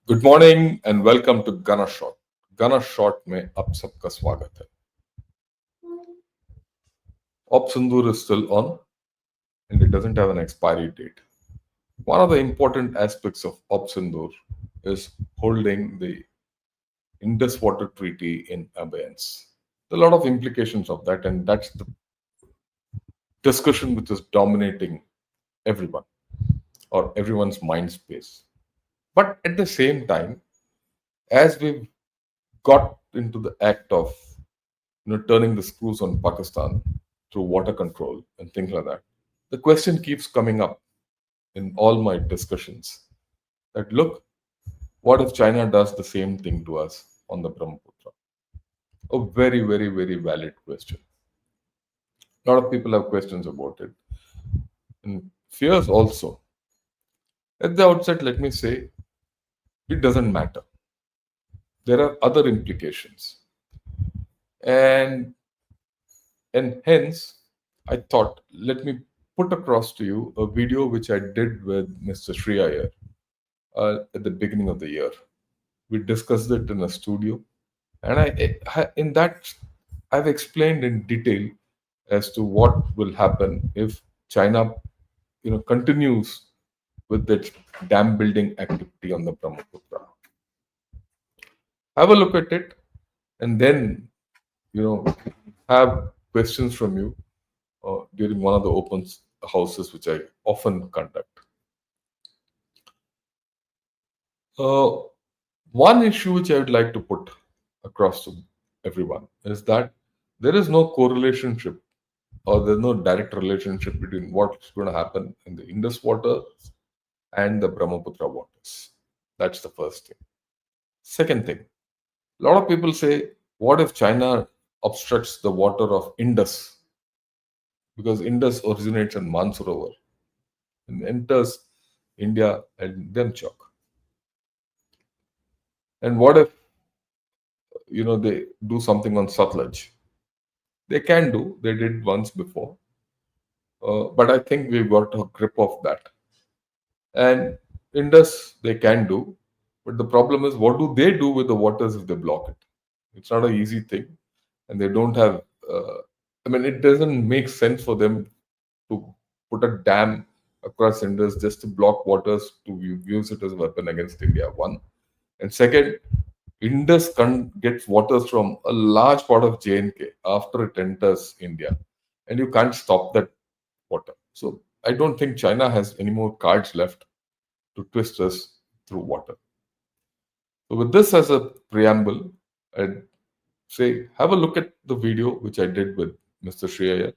Good morning and welcome to गना शॉट। गना शॉट में आप सबका स्वागत है। Op Sindoor is still on and it doesn't have an expiry date. One of the important aspects of Op Sindoor is holding the Indus Water Treaty in abeyance. There are a lot of implications of that, and that's the discussion which is dominating everyone or everyone's mind space. But at the same time, as we've got into the act of turning the screws on Pakistan through water control and things like that, the question keeps coming up in all my discussions that look, what if China does the same thing to us on the Brahmaputra? A very, very, very valid question. A lot of people have questions about it and fears also. At the outset, let me say it doesn't matter. There are other implications. And hence, I thought, let me put across to you a video which I did with Mr. SREE IYER at the beginning of the year. We discussed it in a studio, and in that I've explained in detail as to what will happen if China, continues with its dam building activity on the Brahmaputra. Have a look at it, and then have questions from you during one of the open houses which I often conduct. One issue which I would like to put across to everyone is that there is no correlationship or there's no direct relationship between what's going to happen in the Indus waters and the Brahmaputra waters. That's the first thing. Second thing, a lot of people say, what if China obstructs the water of Indus? Because Indus originates in Mansarovar and enters India and Demchok. And what if they do something on Satluj? They can do. They did once before, but I think we've got a grip of that. And Indus they can do, but the problem is, what do they do with the waters if they block it? It's not an easy thing, and they don't have. It doesn't make sense for them to put a dam across Indus just to block waters to use it as a weapon against India. One, and second, Indus gets waters from a large part of J&K after it enters India, and you can't stop that water. So I don't think China has any more cards left to twist us through water. So with this as a preamble, I'd say have a look at the video which I did with Mr. SREE IYER,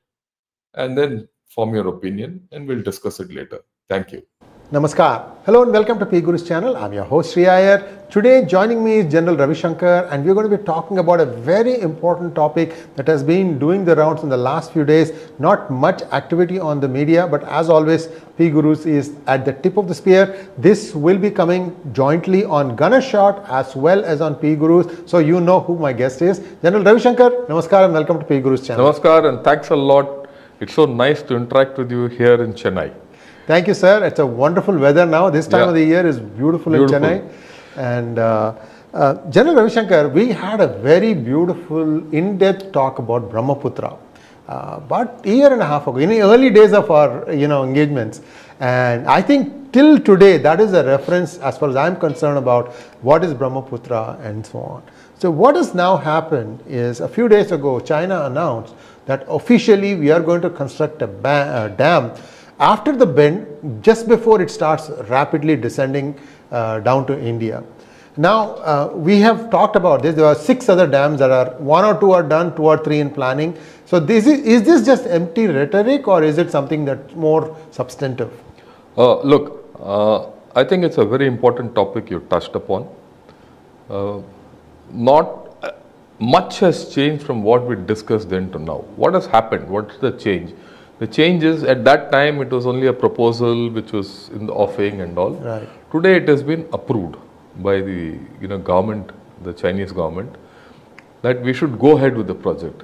and then form your opinion, and we'll discuss it later. Thank you. Namaskar. Hello and welcome to P Guru's channel. I'm your host SREE IYER. Today joining me is General Ravi Shankar, and we're going to be talking about a very important topic that has been doing the rounds in the last few days. Not much activity on the media, but as always, P Gurus is at the tip of the spear. This will be coming jointly on Gana Shot as well as on P Gurus, so you know who my guest is. General Ravi Shankar, namaskar and welcome to P Guru's channel. Namaskar and thanks a lot. It's so nice to interact with you here in Chennai. Thank you, sir. It's a wonderful weather now. This time of the year is beautiful in Chennai. And General Ravi Shankar, we had a very beautiful, in-depth talk about Brahmaputra. But a year and a half ago, in the early days of our engagements, and I think till today that is a reference as far as I'm concerned about what is Brahmaputra and so on. So what has now happened is a few days ago, China announced that officially we are going to construct a dam after the bend, just before it starts rapidly descending down to India. Now, we have talked about this. There are 6 other dams that are, 1 or 2 are done, 2 or 3 in planning. So is this just empty rhetoric, or is it something that's more substantive? Look, I think it's a very important topic you touched upon. Not much has changed from what we discussed then to now. What has happened? What's the change? The change is, at that time, it was only a proposal which was in the offing and all. Right. Today, it has been approved by the government, the Chinese government, that we should go ahead with the project.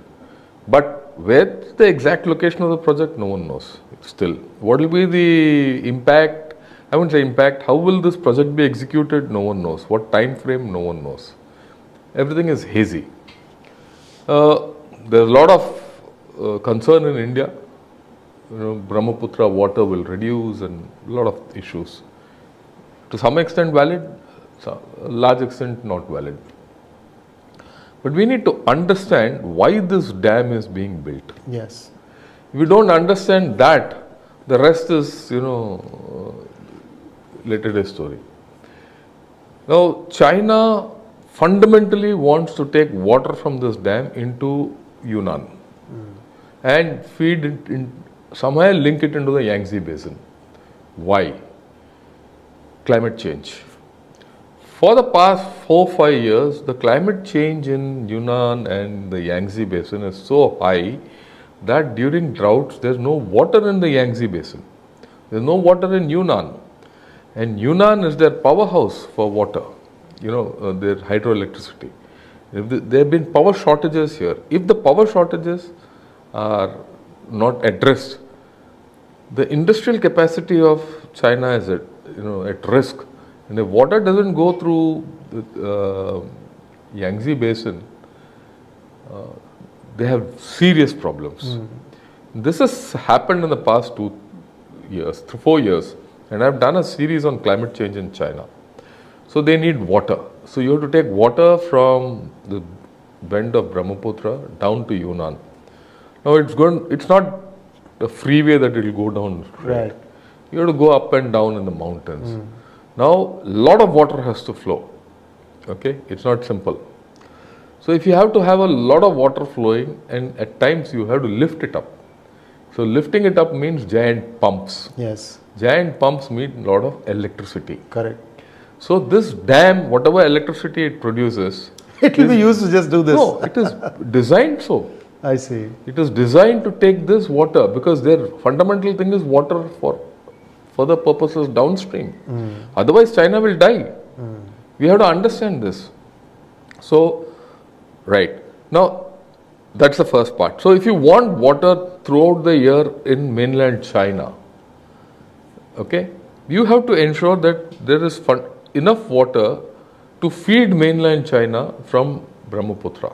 But where the exact location of the project, no one knows still. What will be the impact I wouldn't say impact. How will this project be executed? No one knows. What time frame? No one knows. Everything is hazy. There's a lot of concern in India. Brahmaputra water will reduce and a lot of issues. To some extent valid, a large extent not valid. But we need to understand why this dam is being built. Yes. If we don't understand that, the rest is, later day story. Now, China fundamentally wants to take water from this dam into Yunnan and feed it in, somehow link it into the Yangtze basin. Why? Climate change. For the past 4-5 years, the climate change in Yunnan and the Yangtze basin is so high that during droughts, there's no water in the Yangtze basin. There's no water in Yunnan. And Yunnan is their powerhouse for water, their hydroelectricity. There have been power shortages here. If the power shortages are not addressed, the industrial capacity of China is at risk. And if water doesn't go through the Yangtze basin, they have serious problems. This has happened in the past 4 years, and I've done a series on climate change in China. So they need water. So you have to take water from the bend of Brahmaputra down to Yunnan. Now it's not a freeway that it will go down straight. Right. You have to go up and down in the mountains. Now, a lot of water has to flow. Okay, it's not simple. So if you have to have a lot of water flowing, and at times you have to lift it up. So lifting it up means giant pumps. Yes. Giant pumps mean a lot of electricity. Correct. So this dam, whatever electricity it produces, it will be used to just do this. No, it is designed so. I see. It is designed to take this water because their fundamental thing is water for further purposes downstream. Otherwise, China will die. We have to understand this. So, right. Now, that's the first part. So, if you want water throughout the year in mainland China, okay, you have to ensure that there is enough water to feed mainland China from Brahmaputra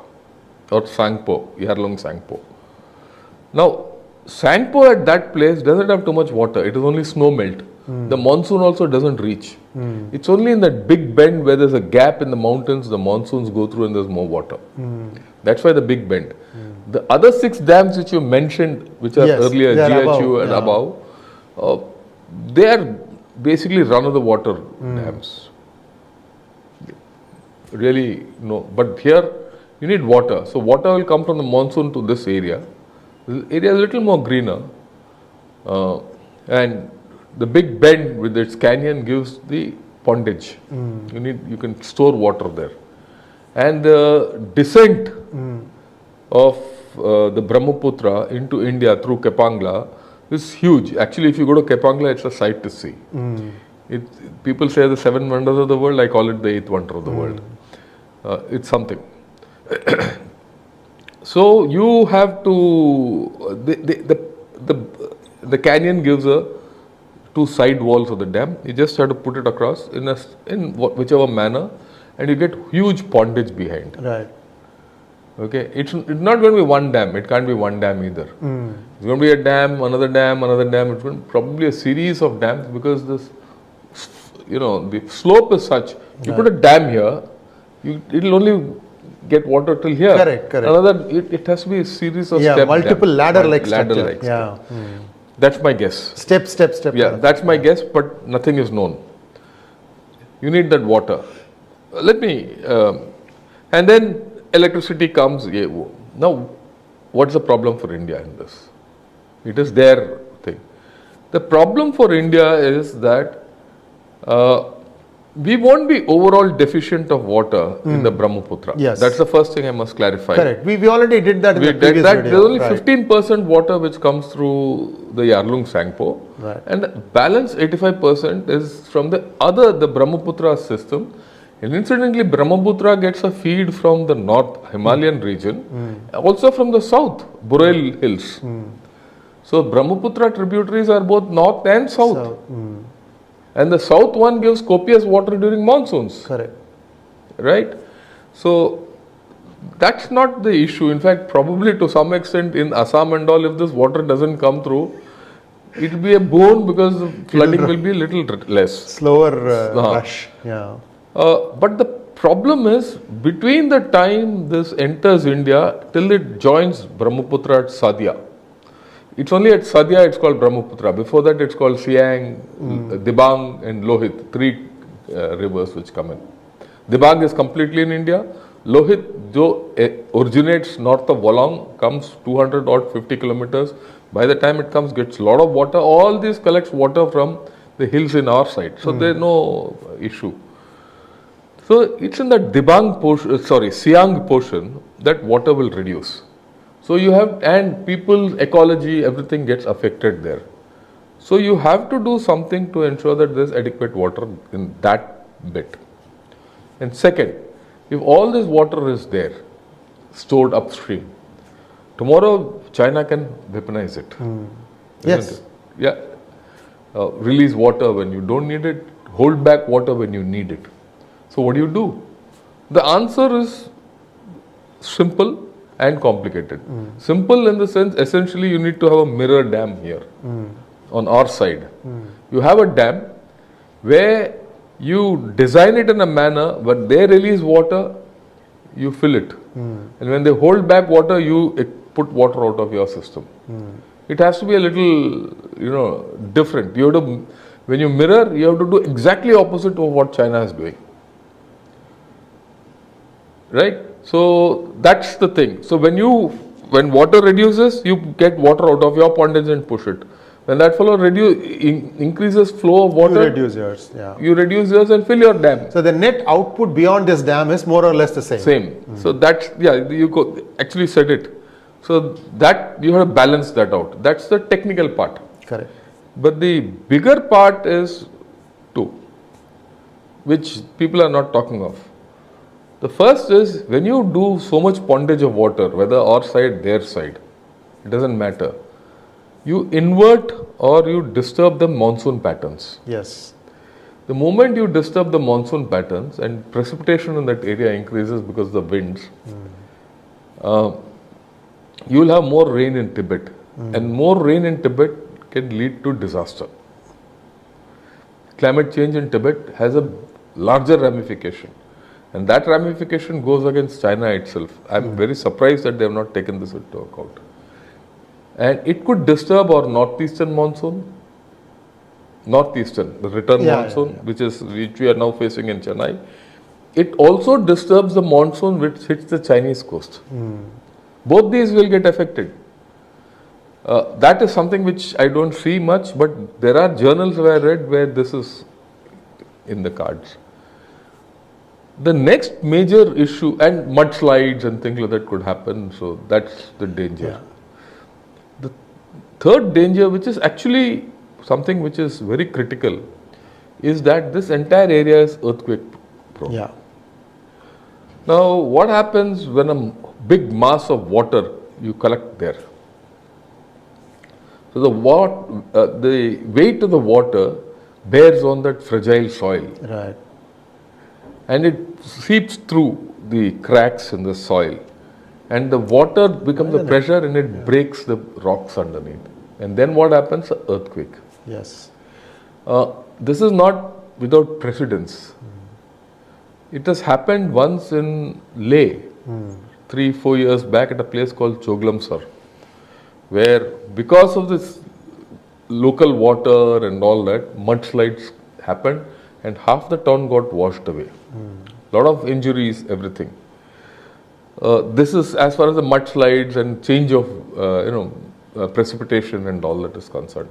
or Sangpo, Yarlung Sangpo. Now, Sangpo at that place doesn't have too much water. It is only snow melt. The monsoon also doesn't reach. It's only in that big bend where there's a gap in the mountains, the monsoons go through and there's more water. That's why the big bend. The other 6 dams which you mentioned, which are earlier, GHU and above, they are basically run-of-the-water dams. Really, no. But here, you need water. So, water will come from the monsoon to this area. This area is a little more greener. And the big bend with its canyon gives the pondage. You can store water there. And the descent of the Brahmaputra into India through Kepangla is huge. Actually, if you go to Kepangla, it's a sight to see. People say the 7 wonders of the world. I call it the 8th wonder of the world. It's something. So you have to the canyon gives 2 side walls of the dam. You just have to put it across in whichever manner, and you get huge pondage behind. Right. Okay, it's not going to be one dam. It can't be one dam either. It's going to be a dam, another dam, another dam. It's going to be probably a series of dams because this, the slope is such. You put a dam here, it'll only get water till here. Correct. Another, it has to be a series of steps. Multiple ladder-like structure. That's my guess. Step. Yeah, that's my guess, but nothing is known. You need that water. And then electricity comes. Now, what's the problem for India in this? It is their thing. The problem for India is that we won't be overall deficient of water in the Brahmaputra. Yes. That's the first thing I must clarify. Correct. We already did that in the previous video. There's only 15% water which comes through the Yarlung Sangpo. Right. And the balance 85% is from the Brahmaputra system. And incidentally, Brahmaputra gets a feed from the north Himalayan region, also from the south, Burail Hills. So Brahmaputra tributaries are both north and south. And the south one gives copious water during monsoons. Correct. Right? So that's not the issue. In fact, probably to some extent in Assam and all, if this water doesn't come through, it will be a boon because the flooding will be a little less. Slower rush. Yeah. But the problem is, between the time this enters India till it joins Brahmaputra at Sadia, it's only at Sadia it's called Brahmaputra. Before that it's called Siang, Dibang and Lohit, three rivers which come in. Dibang is completely in India. Lohit, originates north of Wolong, comes 200 or 50 kilometers. By the time it comes, gets a lot of water. All this collects water from the hills in our side. So there's no issue. So it's in that Dibang portion, Siang portion that water will reduce. So you have, and people's ecology, everything gets affected there. So you have to do something to ensure that there's adequate water in that bit. And second, if all this water is there, stored upstream, tomorrow China can weaponize it. Yes. Yeah. Release water when you don't need it, hold back water when you need it. So what do? The answer is simple and complicated. Simple in the sense, essentially you need to have a mirror dam here on our side. You have a dam where you design it in a manner when they release water, you fill it. And when they hold back water, you put water out of your system. It has to be a little, different. You have to, when you mirror, you have to do exactly opposite of what China is doing. Right? So that's the thing. So when water reduces, you get water out of your pondage and push it. When that fellow increases flow of water, you reduce yours. Yeah. You reduce yours and fill your dam. So the net output beyond this dam is more or less the same. So that's, you actually said it. So that you have to balance that out. That's the technical part. Correct. But the bigger part is two, which people are not talking of. The first is, when you do so much pondage of water, whether our side, their side, it doesn't matter. You invert or you disturb the monsoon patterns. Yes. The moment you disturb the monsoon patterns and precipitation in that area increases because of the winds, you will have more rain in Tibet. And more rain in Tibet can lead to disaster. Climate change in Tibet has a larger ramification. And that ramification goes against China itself. I'm very surprised that they have not taken this into account. And it could disturb our northeastern monsoon, the return monsoon, which we are now facing in Chennai. It also disturbs the monsoon which hits the Chinese coast. Both these will get affected. That is something which I don't see much, but there are journals where I read where this is in the cards. The next major issue, and mudslides and things like that could happen, so that's the danger. Yeah. The third danger, which is actually something which is very critical, is that this entire area is earthquake prone. Yeah. Now, what happens when a big mass of water you collect there? So the weight of the water bears on that fragile soil. Right. And it seeps through the cracks in the soil. And the water becomes a pressure and it breaks the rocks underneath. And then what happens? An earthquake. Yes. This is not without precedence. It has happened once in Leh, 3-4 years back at a place called Choglamsar, where because of this local water and all that, mudslides happened and half the town got washed away. Lot of injuries, everything. This is as far as the mudslides and change of precipitation and all that is concerned.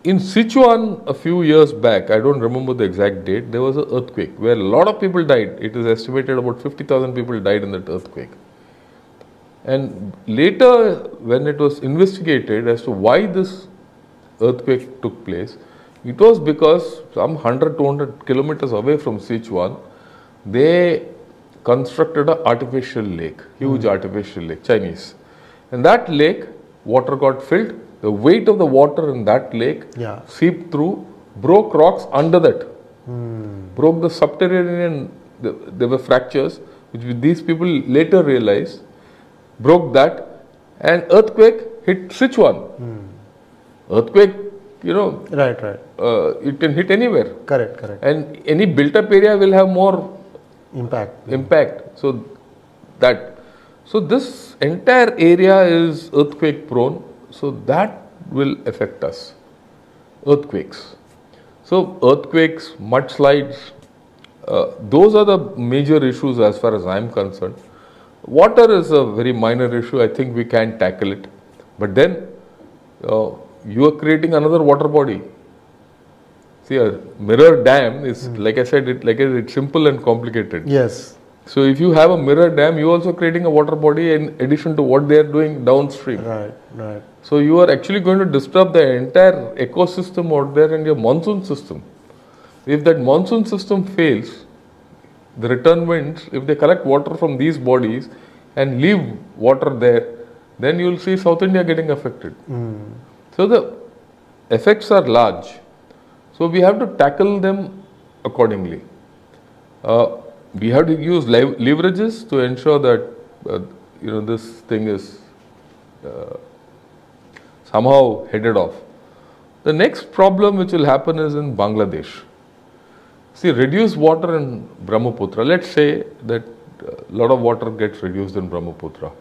In Sichuan, a few years back, I don't remember the exact date, there was an earthquake where a lot of people died. It is estimated about 50,000 people died in that earthquake. And later, when it was investigated as to why this earthquake took place, it was because some 100-200 kilometers away from Sichuan, they constructed an artificial lake, huge artificial lake, Chinese. And that lake, water got filled. The weight of the water in that lake seeped through, broke rocks under that, broke the subterranean, there were fractures, which these people later realized, broke that, and earthquake hit Sichuan. Earthquake, Right. it can hit anywhere. Correct. And any built up area will have more Impact. So this entire area is earthquake prone. So that will affect us. Earthquakes. So earthquakes, mudslides, those are the major issues as far as I am concerned. Water is a very minor issue. I think we can tackle it. But then you are creating another water body. See, a mirror dam is, like I said, it's simple and complicated. Yes. So if you have a mirror dam, you are also creating a water body in addition to what they are doing downstream. Right. So you are actually going to disturb the entire ecosystem out there and your monsoon system. If that monsoon system fails, the return winds, if they collect water from these bodies and leave water there, then you will see South India getting affected. So the effects are large. So we have to tackle them accordingly. We have to use leverages to ensure that this thing is somehow headed off. The next problem which will happen is in Bangladesh. See, reduced water in Brahmaputra. Let's say that a lot of water gets reduced in Brahmaputra.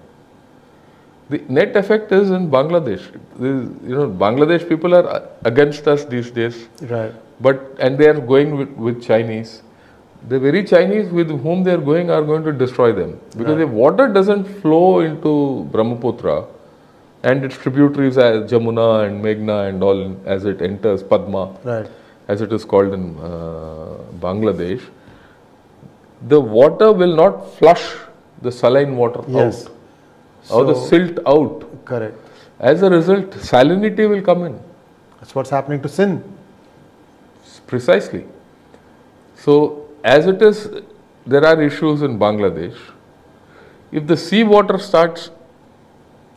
The net effect is in Bangladesh. Bangladesh people are against us these days. Right. And they are going with Chinese. The very Chinese with whom they are going to destroy them. Because if water doesn't flow into Brahmaputra and its tributaries as Jamuna and Meghna and all as it enters Padma, as it is called in Bangladesh, the water will not flush the saline water out. Or the silt out. Correct. As a result, salinity will come in. That's what's happening to Sindh. Precisely. So, as it is, there are issues in Bangladesh. If the sea water starts,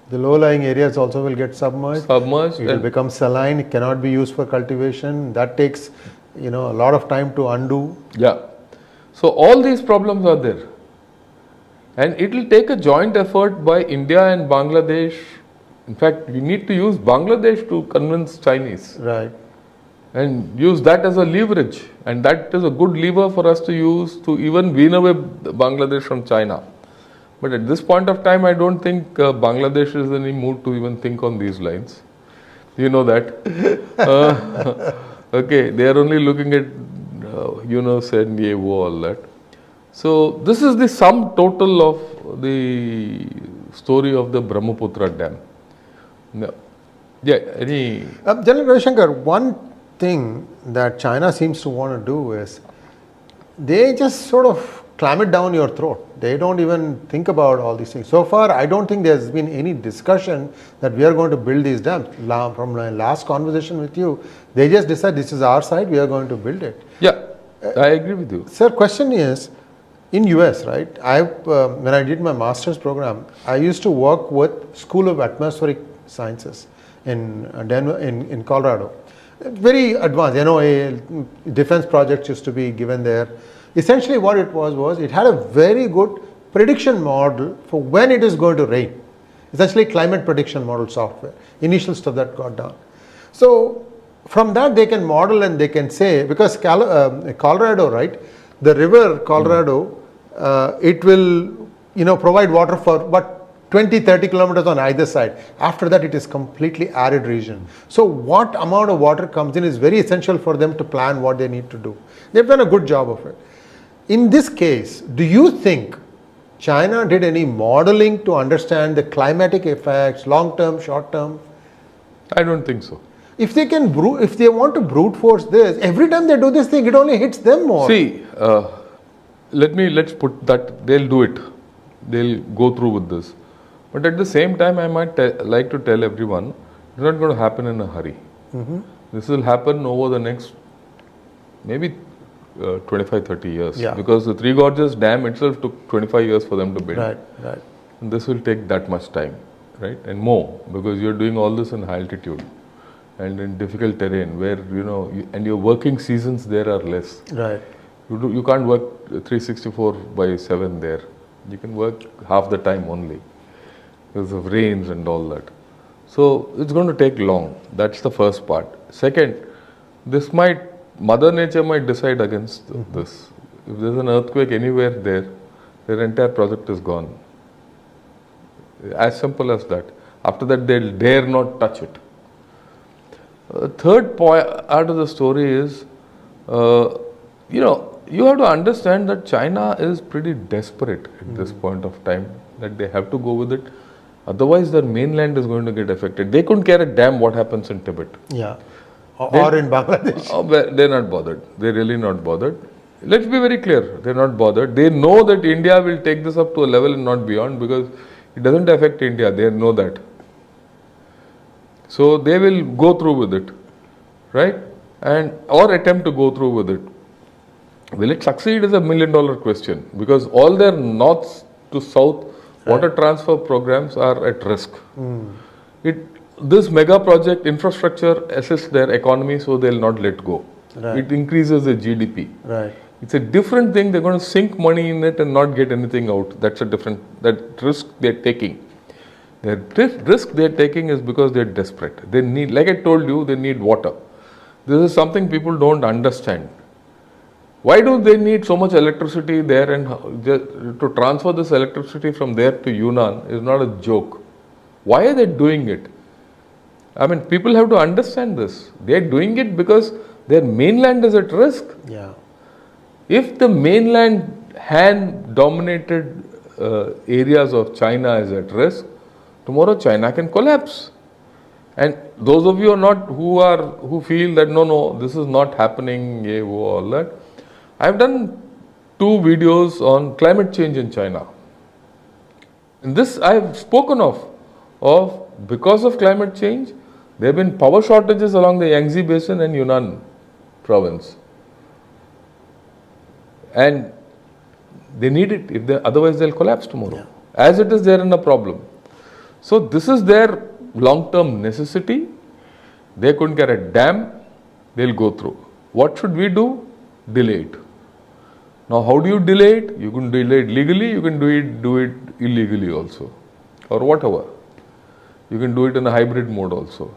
the low-lying areas also will get submerged. It will become saline. It cannot be used for cultivation. That takes, a lot of time to undo. Yeah. So all these problems are there. And it will take a joint effort by India and Bangladesh. In fact, we need to use Bangladesh to convince Chinese. Right. And use that as a leverage. And that is a good lever for us to use to even wean away Bangladesh from China. But at this point of time, I don't think Bangladesh is in any mood to even think on these lines. You know that. Okay, they are only looking at, San Diego, all that. So, this is the sum total of the story of the Brahmaputra Dam. General Ravi Shankar, one thing that China seems to want to do is they just sort of clam it down your throat. They don't even think about all these things. So far, I don't think there's been any discussion that we are going to build these dams. From my last conversation with you, they just decide this is our side, we are going to build it. Yeah, I agree with you. Sir, question is, in US, right, when I did my master's program, I used to work with School of Atmospheric Sciences in Denver, in Colorado. Very advanced, defense projects used to be given there. Essentially what it was it had a very good prediction model for when it is going to rain. Essentially climate prediction model software, initial stuff that got done. So from that they can model and they can say, because Colorado, right, the river Colorado, it will, provide water for 20-30 kilometers on either side. After that, it is completely arid region. So what amount of water comes in is very essential for them to plan what they need to do. They've done a good job of it. In this case, do you think China did any modeling to understand the climatic effects, long-term, short-term? I don't think so. If they want to brute force this, every time they do this thing, it only hits them more. See, let's put that, they'll do it. They'll go through with this. But at the same time, I might like to tell everyone, it's not going to happen in a hurry. This will happen over the next maybe 25-30 years. Yeah. Because the Three Gorges Dam itself took 25 years for them to build. Right. And this will take that much time, right? And more, because you're doing all this in high altitude. and in difficult terrain where and your working seasons there are less. Right. You can't work 364 by 7 there. You can work half the time only because of rains and all that. So it's going to take long. That's the first part. Second, Mother Nature might decide against this. If there's an earthquake anywhere there, their entire project is gone. As simple as that. After that, they'll dare not touch it. Third point out of the story is, you have to understand that China is pretty desperate at this point of time, that they have to go with it. Otherwise, their mainland is going to get affected. They couldn't care a damn what happens in Tibet. Yeah. Or in Bangladesh. They're not bothered. They're really not bothered. Let's be very clear. They're not bothered. They know that India will take this up to a level and not beyond, because it doesn't affect India. They know that. So they will go through with it, right? Or attempt to go through with it. Will it succeed is $1 million question, because all their north to south water transfer programs are at risk. This mega project infrastructure assists their economy, so they'll not let go. Right. It increases the GDP. Right. It's a different thing. They're going to sink money in it and not get anything out. That's that risk they're taking. The risk they're taking is because they're desperate. They need, like I told you, they need water. This is something people don't understand. Why do they need so much electricity there, and to transfer this electricity from there to Yunnan is not a joke. Why are they doing it? I mean, people have to understand this. They're doing it because their mainland is at risk. Yeah. If the mainland Han-dominated areas of China is at risk, tomorrow China can collapse. And those of you who feel that no, this is not happening, all that. I've done 2 videos on climate change in China. And this I've spoken of because of climate change, there have been power shortages along the Yangtze Basin and Yunnan province. And they need it, otherwise they'll collapse tomorrow. Yeah. As it is, they're in a problem. So this is their long-term necessity. They couldn't get a dam, they'll go through. What should we do? Delay it. Now, how do you delay it? You can delay it legally, you can do it illegally also, or whatever. You can do it in a hybrid mode also.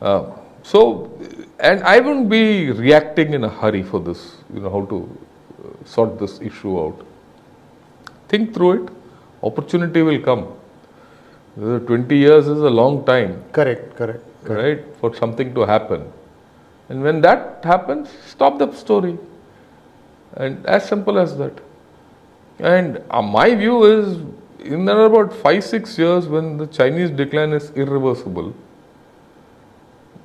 And I wouldn't be reacting in a hurry for this, how to sort this issue out. Think through it. Opportunity will come. 20 years is a long time. Correct. Right? For something to happen. And when that happens, stop the story. And as simple as that. And my view is, in about 5-6 years, when the Chinese decline is irreversible,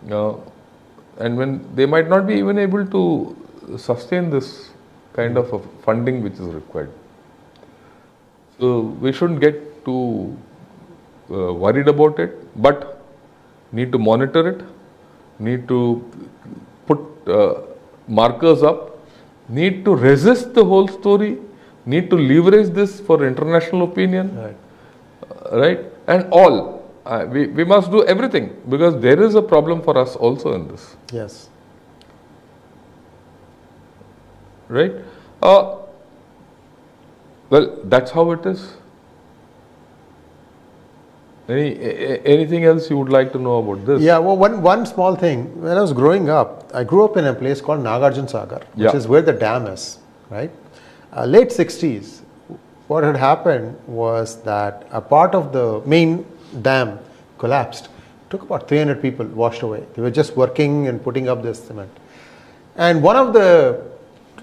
and when they might not be even able to sustain this kind of a funding which is required. So we shouldn't get too worried about it, but need to monitor it, need to put markers up, need to resist the whole story, need to leverage this for international opinion, right? And we must do everything, because there is a problem for us also in this. Yes. Right? Well, that's how it is. Anything else you would like to know about this? Yeah, well, one small thing. When I was growing up, I grew up in a place called Nagarjuna Sagar, which is where the dam is, right? Late 60s, what had happened was that a part of the main dam collapsed. It took about 300 people washed away. They were just working and putting up this cement. And one of the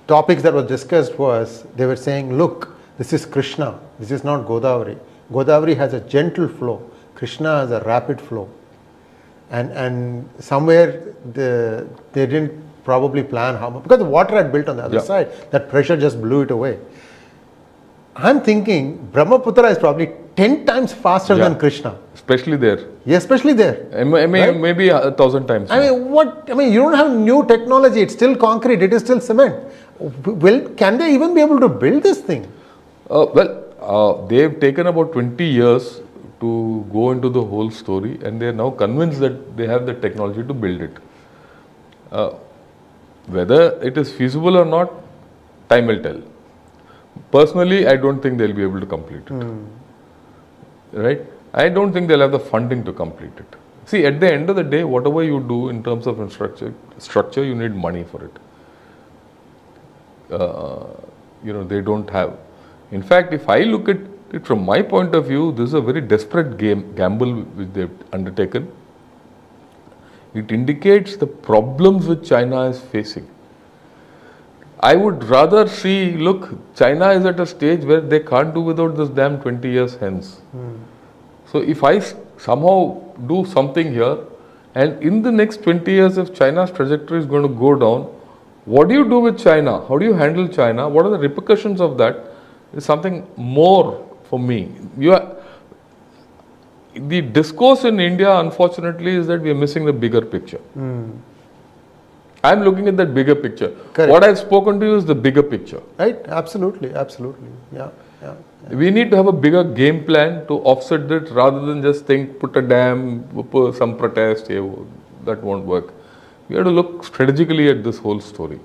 topics that was discussed was, they were saying, look, this is Krishna, this is not Godavari. Godavari has a gentle flow. Krishna has a rapid flow. And somewhere they didn't probably plan how much, because the water had built on the other side, that pressure just blew it away. I'm thinking Brahmaputra is probably 10 times faster than Krishna. Especially there. Yeah, especially there. Maybe 1,000 times. You don't have new technology. It's still concrete. It is still cement. Can they even be able to build this thing? They've taken about 20 years to go into the whole story, and they are now convinced that they have the technology to build it. Whether it is feasible or not, time will tell. Personally, I don't think they'll be able to complete it. Right? I don't think they'll have the funding to complete it. See, at the end of the day, whatever you do in terms of structure, you need money for it. They don't have. In fact, if I look at it from my point of view, this is a very desperate gamble which they've undertaken. It indicates the problems which China is facing. I would rather see, look, China is at a stage where they can't do without this damn 20 years hence. So if I somehow do something here, and in the next 20 years, if China's trajectory is going to go down, what do you do with China? How do you handle China? What are the repercussions of that? Is something more for me. The discourse in India, unfortunately, is that we are missing the bigger picture. I'm looking at that bigger picture. Correct. What I've spoken to you is the bigger picture. Right? Absolutely. Yeah. We need to have a bigger game plan to offset it rather than just think, put a dam, put some protest, that won't work. We have to look strategically at this whole story.